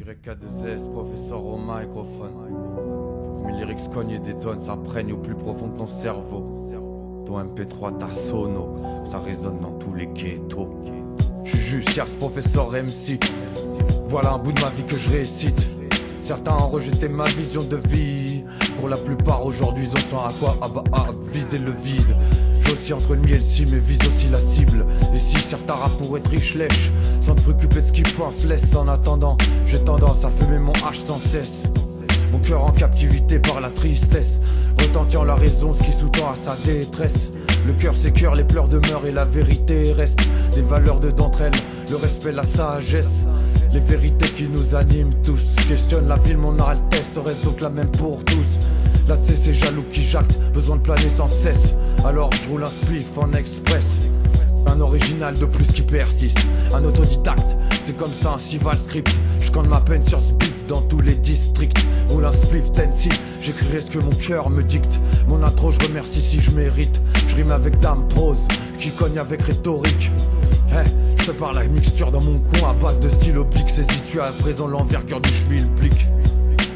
YK2S, professeur au microphone. Faut que mes lyrics cognent et détonnent, s'imprègnent au plus profond de ton cerveau. Ton MP3, ta sono, ça résonne dans tous les ghettos. Je suis juste hier ce professeur MC. Voilà un bout de ma vie que je récite. Certains ont rejeté ma vision de vie. Pour la plupart aujourd'hui ils en sont à quoi? À viser le vide. J'oscille entre le mi et le si, mais vise aussi la cible. Et si certains rap pour être riche lèche, sans te préoccuper de ce qu'ils pensent, laisse. En attendant, j'ai tendance à fumer mon H sans cesse. Mon cœur en captivité par la tristesse, retentant la raison, ce qui sous-tend à sa détresse. Le cœur s'écœure, les pleurs demeurent et la vérité reste. Des valeurs de d'entre elles, le respect, la sagesse. Les vérités qui nous animent tous. Questionne la ville, mon altesse reste donc la même pour tous. Là c'est ces jaloux qui jactent, besoin de planer sans cesse. Alors je roule un spliff en express. Un original de plus qui persiste. Un autodidacte, c'est comme ça un Sival script. Je compte ma peine sur ce beat dans tous les districts. Roule un spliff Tennessee, j'écrirai ce que mon cœur me dicte. Mon intro je remercie si je mérite. Je rime avec dame prose, qui cogne avec rhétorique. Je prépare la mixture dans mon coin à base de stylo bic. Saisis-tu à présent l'envergure du schmilblick.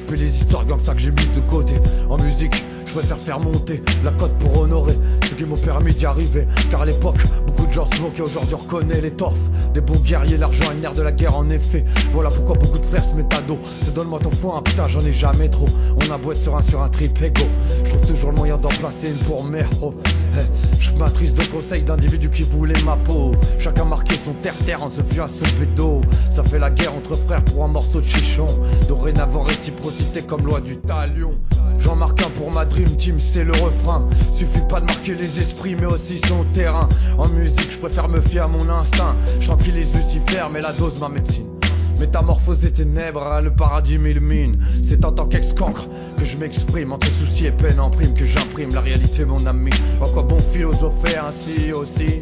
Puis les histoires gangsta que j'ai mises de côté. En musique, je préfère faire monter la cote pour honorer ceux qui m'ont permis d'y arriver. Car à l'époque, beaucoup de gens se moquaient, aujourd'hui on reconnaît l'étoffe des bons guerriers, l'argent est le nerf de la guerre en effet. Voilà pourquoi beaucoup de frères se mettent à dos. C'est donne-moi ton foin, putain j'en ai jamais trop. On a beau être sur un trip égo, je trouve toujours le moyen d'en placer une pour mère. Je m'attriste de conseils d'individus qui voulaient ma peau. Chacun marquait son terre-terre en se fiant à ce bédo. Ça fait la guerre entre frères pour un morceau de chichon. Dorénavant réciprocité comme loi du talion. J'en marque un pour ma dream team, c'est le refrain. Suffit pas de marquer les esprits mais aussi son terrain. En musique je préfère me fier à mon instinct. Je tranquillise Lucifer mais la dose ma médecine. Métamorphose des ténèbres, le paradis m'illumine. C'est en tant qu'ex-cancre que je m'exprime. Entre soucis et peine en prime que j'imprime la réalité mon ami. À quoi bon philosopher ainsi aussi?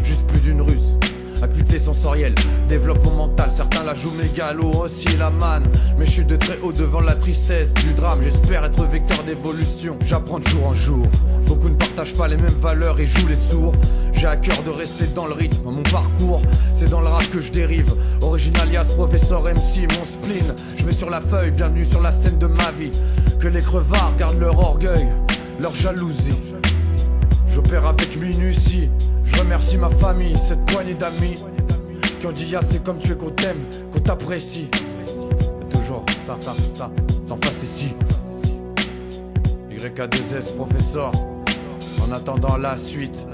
Juste plus d'une ruse, acuité sensorielle, développement mental. Certains la jouent mégalo, aussi la manne. Mais je suis de très haut devant la tristesse du drame. J'espère être vecteur d'évolution, j'apprends de jour en jour. Beaucoup ne partagent pas les mêmes valeurs et jouent les sourds. J'ai à cœur de rester dans le rythme, mon parcours c'est dans le rap que je dérive. Original alias professeur MC, mon spleen je mets sur la feuille, bienvenue sur la scène de ma vie. Que les crevards gardent leur orgueil, leur jalousie. J'opère avec minutie, je remercie ma famille, cette poignée d'amis qui ont dit c'est comme tu es qu'on t'aime, qu'on t'apprécie. Et toujours ça, sans face ici. YK2S professeur, en attendant la suite.